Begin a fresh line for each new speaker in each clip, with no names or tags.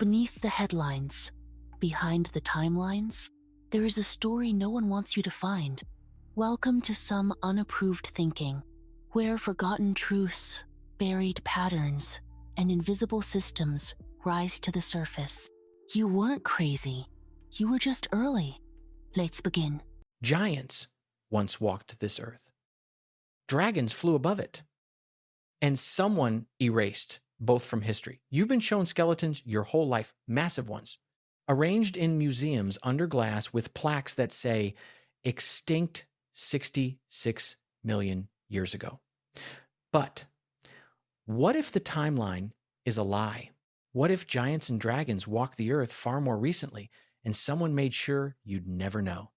Beneath the headlines, behind the timelines, there is a story no one wants you to find. Welcome to some unapproved thinking, where forgotten truths, buried patterns, and invisible systems rise to the surface. You weren't crazy. You were just early. Let's begin.
Giants once walked this earth. Dragons flew above it. And someone erased both from history. You've been shown skeletons your whole life, massive ones, arranged in museums under glass with plaques that say extinct 66 million years ago. But what if the timeline is a lie? What if giants and dragons walked the earth far more recently and someone made sure you'd never know?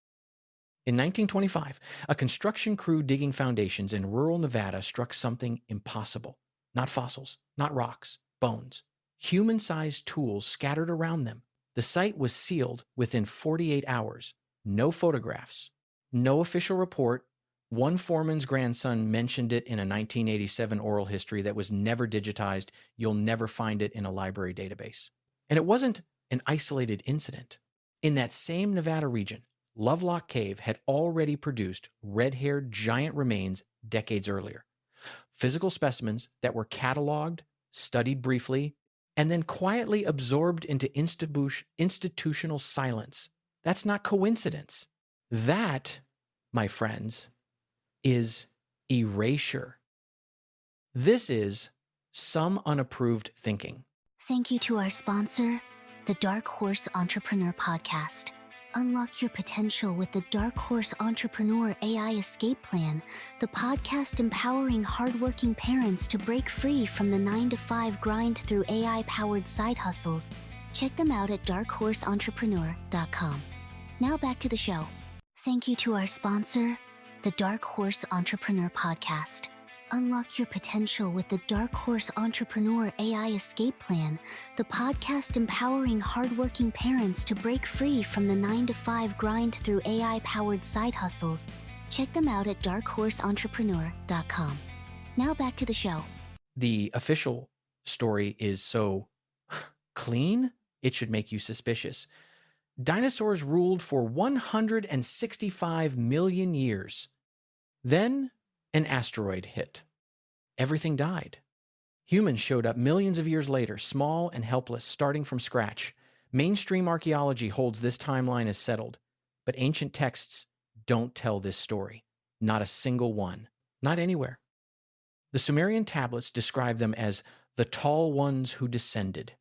In 1925, a construction crew digging foundations in rural Nevada struck something impossible. Not fossils, not rocks, bones. Human-sized tools scattered around them. The site was sealed within 48 hours. No photographs, no official report. One foreman's grandson mentioned it in a 1987 oral history that was never digitized. You'll never find it in a library database. And it wasn't an isolated incident. In that same Nevada region, Lovelock Cave had already produced red-haired giant remains decades earlier. Physical specimens that were cataloged, studied briefly, and then quietly absorbed into institutional silence. That's not coincidence. That, my friends, is erasure. This is some unapproved thinking.
Thank you to our sponsor, the Dark Horse Entrepreneur Podcast. Unlock your potential with the Dark Horse Entrepreneur AI Escape Plan, the podcast empowering hardworking parents to break free from the 9-to-5 grind through AI-powered side hustles. Check them out at darkhorseentrepreneur.com. Now back to the show. Thank you to our sponsor, the Dark Horse Entrepreneur Podcast. Unlock your potential with the Dark Horse Entrepreneur AI Escape Plan, the podcast empowering hardworking parents to break free from the 9-to-5 grind through AI-powered side hustles. Check them out at darkhorseentrepreneur.com. Now back to the show.
The official story is so clean, it should make you suspicious. Dinosaurs ruled for 165 million years. Then an asteroid hit. Everything died. Humans showed up millions of years later, small and helpless, starting from scratch. Mainstream archaeology holds this timeline as settled, but ancient texts don't tell this story. Not a single one. Not anywhere. The Sumerian tablets describe them as the tall ones who descended.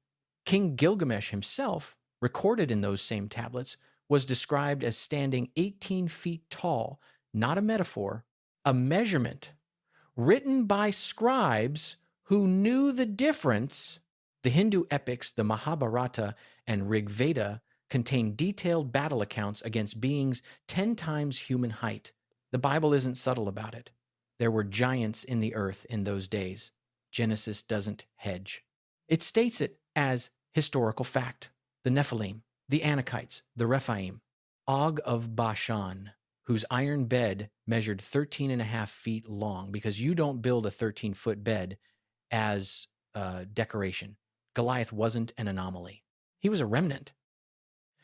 King Gilgamesh himself, recorded in those same tablets, was described as standing 18 feet tall, not a metaphor, a measurement, written by scribes who knew the difference. The Hindu epics, the Mahabharata and Rig Veda, contain detailed battle accounts against beings 10 times human height. The Bible isn't subtle about it. There were giants in the earth in those days. Genesis doesn't hedge. It states it as historical fact. The Nephilim, the Anakites, the Rephaim, Og of Bashan, whose iron bed measured 13.5 feet long, because you don't build a 13-foot bed as decoration. Goliath wasn't an anomaly. He was a remnant.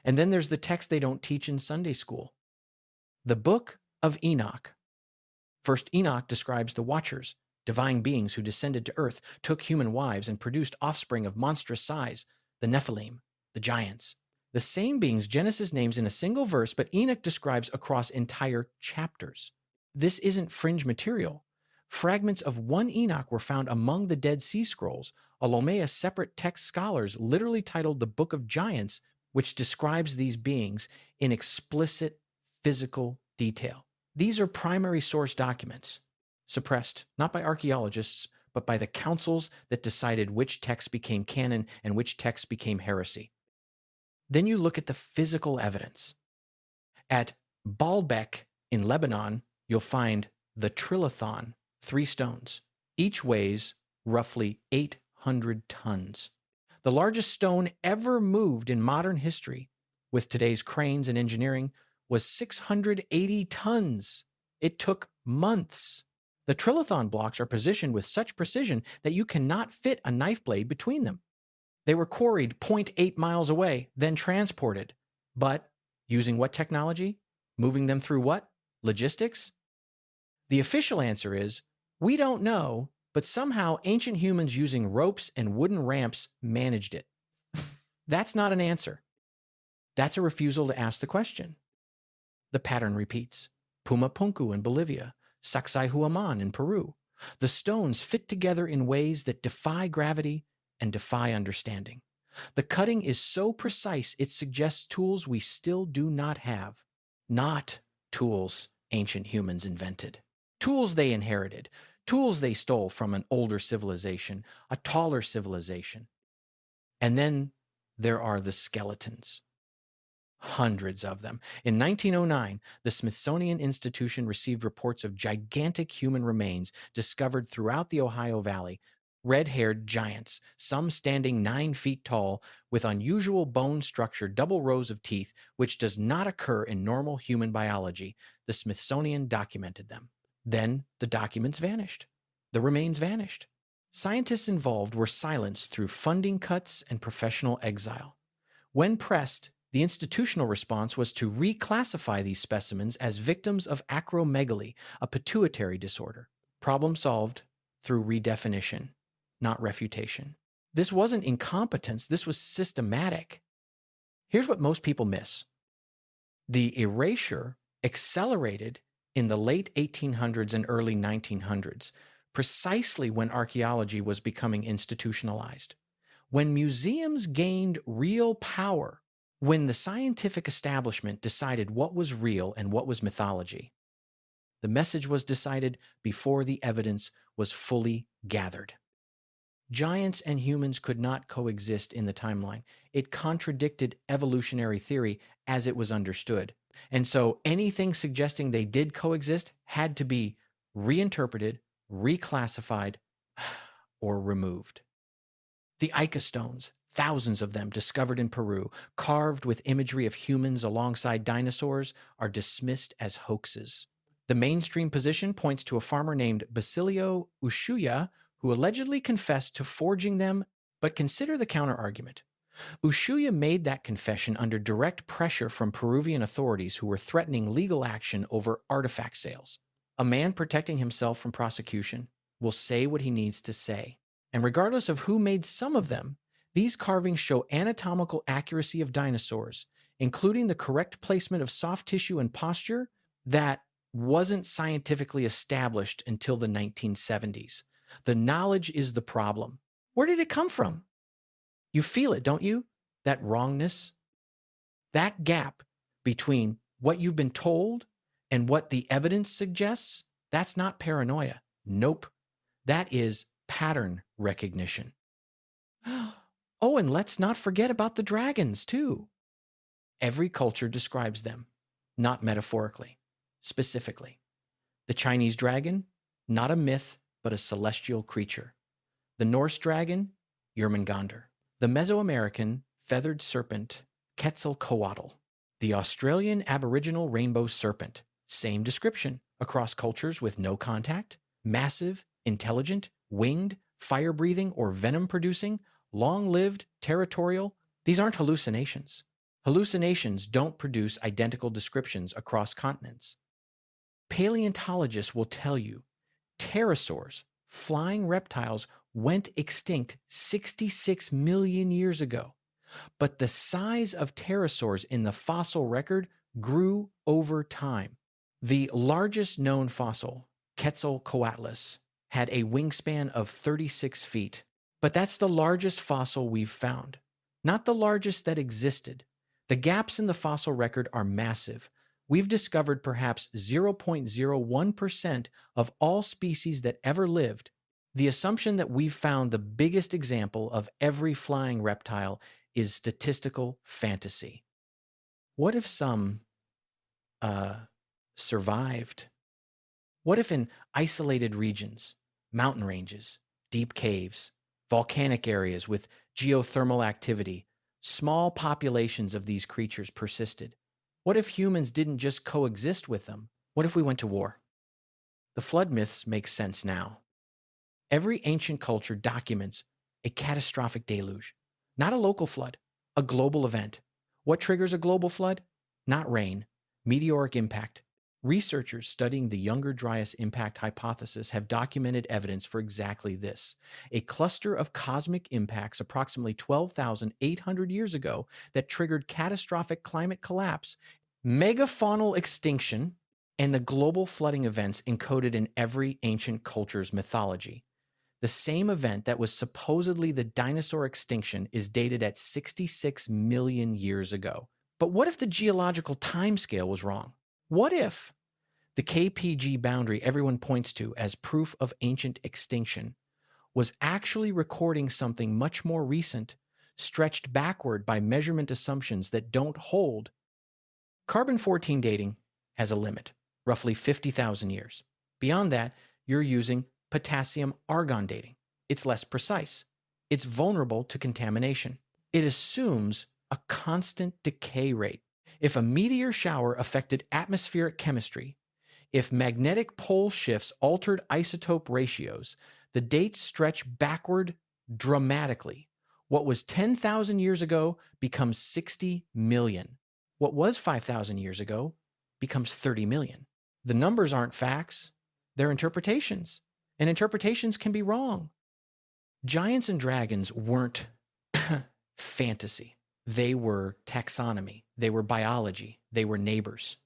And then there's the text they don't teach in Sunday school. The Book of Enoch. First, Enoch describes the Watchers, divine beings who descended to earth, took human wives, and produced offspring of monstrous size, the Nephilim, the giants. The same beings Genesis names in a single verse, but Enoch describes across entire chapters. This isn't fringe material. Fragments of one Enoch were found among the Dead Sea Scrolls, a Lomea separate text scholars literally titled the Book of Giants, which describes these beings in explicit physical detail. These are primary source documents, suppressed not by archaeologists, but by the councils that decided which texts became canon and which texts became heresy. Then you look at the physical evidence. At Baalbek in Lebanon, you'll find the trilithon, 3 stones. Each weighs roughly 800 tons. The largest stone ever moved in modern history, with today's cranes and engineering, was 680 tons. It took months. The trilithon blocks are positioned with such precision that you cannot fit a knife blade between them. They were quarried zero point 0.8 miles away, then transported. But using what technology? Moving them through what? Logistics? The official answer is, we don't know, but somehow ancient humans using ropes and wooden ramps managed it. That's not an answer. That's a refusal to ask the question. The pattern repeats. Puma Punku in Bolivia, Sacsayhuamán in Peru. The stones fit together in ways that defy gravity and defy understanding. The cutting is so precise it suggests tools we still do not have. Not tools ancient humans invented. Tools they inherited. Tools they stole from an older civilization, a taller civilization. And then there are the skeletons. Hundreds of them. In 1909, the Smithsonian Institution received reports of gigantic human remains discovered throughout the Ohio Valley, red-haired giants, some standing 9 feet tall, with unusual bone structure, double rows of teeth, which does not occur in normal human biology. The Smithsonian documented them. Then the documents vanished. The remains vanished. Scientists involved were silenced through funding cuts and professional exile. When pressed, the institutional response was to reclassify these specimens as victims of acromegaly, a pituitary disorder. Problem solved through redefinition, not refutation. This wasn't incompetence, this was systematic. Here's what most people miss. The erasure accelerated in the late 1800s and early 1900s, precisely when archaeology was becoming institutionalized. When museums gained real power, when the scientific establishment decided what was real and what was mythology, the message was decided before the evidence was fully gathered. Giants and humans could not coexist in the timeline. It contradicted evolutionary theory as it was understood. And so anything suggesting they did coexist had to be reinterpreted, reclassified, or removed. The Ica stones, thousands of them discovered in Peru, carved with imagery of humans alongside dinosaurs, are dismissed as hoaxes. The mainstream position points to a farmer named Basilio Ushuaia, who allegedly confessed to forging them, but consider the counter-argument. Ushuaia made that confession under direct pressure from Peruvian authorities who were threatening legal action over artifact sales. A man protecting himself from prosecution will say what he needs to say. And regardless of who made some of them, these carvings show anatomical accuracy of dinosaurs, including the correct placement of soft tissue and posture that wasn't scientifically established until the 1970s. The knowledge is the problem. Where did it come from? You feel it, don't you? That wrongness? That gap between what you've been told and what the evidence suggests, that's not paranoia. Nope. That is pattern recognition. Oh, and let's not forget about the dragons, too. Every culture describes them, not metaphorically, specifically. The Chinese dragon, not a myth, but a celestial creature. The Norse dragon, Jörmungandr. The Mesoamerican feathered serpent, Quetzalcoatl. The Australian aboriginal rainbow serpent, same description, across cultures with no contact, massive, intelligent, winged, fire-breathing, or venom-producing, long-lived, territorial. These aren't hallucinations. Hallucinations don't produce identical descriptions across continents. Paleontologists will tell you pterosaurs, flying reptiles, went extinct 66 million years ago. But the size of pterosaurs in the fossil record grew over time. The largest known fossil, Quetzalcoatlus, had a wingspan of 36 feet. But that's the largest fossil we've found, not the largest that existed. The gaps in the fossil record are massive. We've discovered perhaps 0.01% of all species that ever lived. The assumption that we've found the biggest example of every flying reptile is statistical fantasy. What if some survived? What if in isolated regions, mountain ranges, deep caves, volcanic areas with geothermal activity, small populations of these creatures persisted? What if humans didn't just coexist with them? What if we went to war? The flood myths make sense now. Every ancient culture documents a catastrophic deluge, Not a local flood, a global event. What triggers a global flood? Not rain, meteoric impact. Researchers studying the Younger Dryas impact hypothesis have documented evidence for exactly this. A cluster of cosmic impacts approximately 12,800 years ago that triggered catastrophic climate collapse, megafaunal extinction, and the global flooding events encoded in every ancient culture's mythology. The same event that was supposedly the dinosaur extinction is dated at 66 million years ago. But what if the geological timescale was wrong? What if the KPG boundary everyone points to as proof of ancient extinction was actually recording something much more recent, stretched backward by measurement assumptions that don't hold? Carbon-14 dating has a limit, roughly 50,000 years. Beyond that, you're using potassium-argon dating. It's less precise. It's vulnerable to contamination. It assumes a constant decay rate. If a meteor shower affected atmospheric chemistry, if magnetic pole shifts altered isotope ratios, the dates stretch backward dramatically. What was 10,000 years ago becomes 60 million. What was 5,000 years ago becomes 30 million. The numbers aren't facts, they're interpretations. And interpretations can be wrong. Giants and dragons weren't fantasy. They were taxonomy. They were biology. They were neighbors.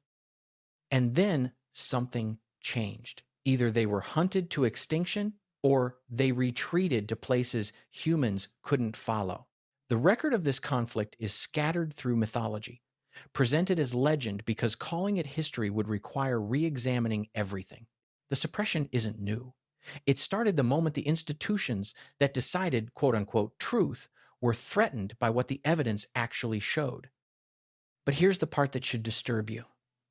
And then something changed. Either they were hunted to extinction or they retreated to places humans couldn't follow. The record of this conflict is scattered through mythology, presented as legend because calling it history would require re-examining everything. The suppression isn't new. It started the moment the institutions that decided, quote-unquote, truth were threatened by what the evidence actually showed. But here's the part that should disturb you.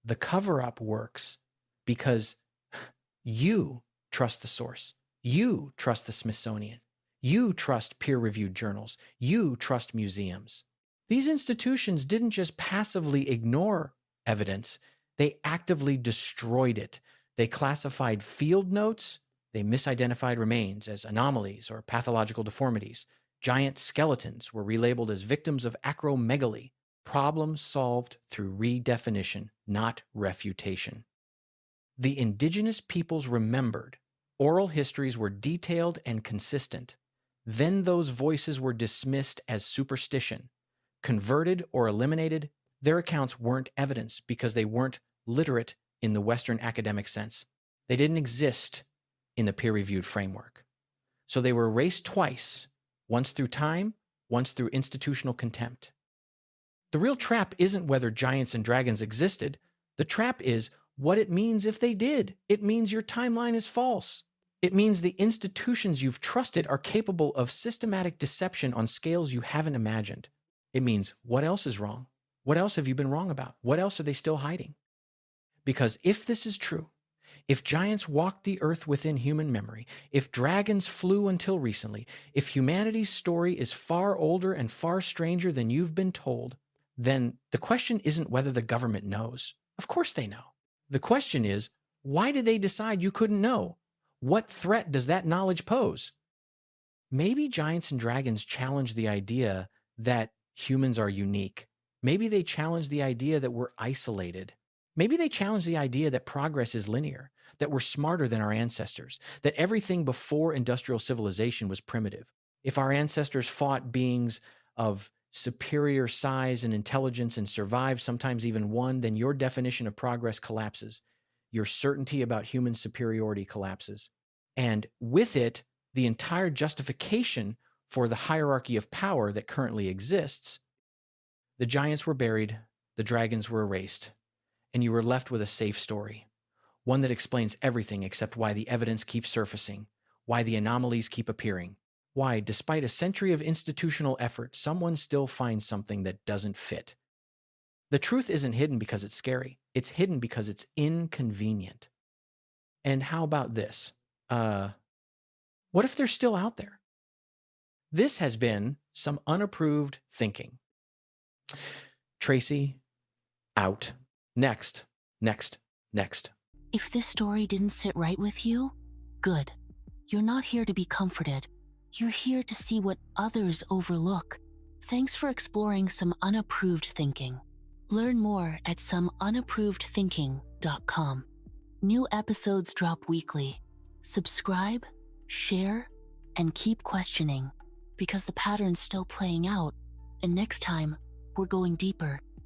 The cover-up works because you trust the source. You trust the Smithsonian. You trust peer-reviewed journals. You trust museums. These institutions didn't just passively ignore evidence, they actively destroyed it. They classified field notes, they misidentified remains as anomalies or pathological deformities. Giant skeletons were relabeled as victims of acromegaly. Problem solved through redefinition, not refutation. The indigenous peoples remembered. Oral histories were detailed and consistent. Then those voices were dismissed as superstition. Converted or eliminated, their accounts weren't evidence because they weren't literate in the Western academic sense. They didn't exist in the peer-reviewed framework. So they were erased twice, once through time, once through institutional contempt. The real trap isn't whether giants and dragons existed. The trap is what it means if they did. It means your timeline is false. It means the institutions you've trusted are capable of systematic deception on scales you haven't imagined. It means what else is wrong? What else have you been wrong about? What else are they still hiding? Because if this is true, if giants walked the earth within human memory, if dragons flew until recently, if humanity's story is far older and far stranger than you've been told, then the question isn't whether the government knows. Of course they know. The question is, why did they decide you couldn't know? What threat does that knowledge pose? Maybe giants and dragons challenge the idea that humans are unique. Maybe they challenge the idea that we're isolated. Maybe they challenge the idea that progress is linear, that we're smarter than our ancestors, that everything before industrial civilization was primitive. If our ancestors fought beings of superior size and intelligence and survived, sometimes even won, then your definition of progress collapses. Your certainty about human superiority collapses. And with it, the entire justification for the hierarchy of power that currently exists. The giants were buried, the dragons were erased, and you were left with a safe story. One that explains everything except why the evidence keeps surfacing, why the anomalies keep appearing, why, despite a century of institutional effort, someone still finds something that doesn't fit. The truth isn't hidden because it's scary. It's hidden because it's inconvenient. And how about this? What if they're still out there? This has been some unapproved thinking. Tracy, out. Next.
If this story didn't sit right with you, good. You're not here to be comforted. You're here to see what others overlook. Thanks for exploring some unapproved thinking. Learn more at someunapprovedthinking.com. New episodes drop weekly. Subscribe, share, and keep questioning, because the pattern's still playing out, and next time, we're going deeper.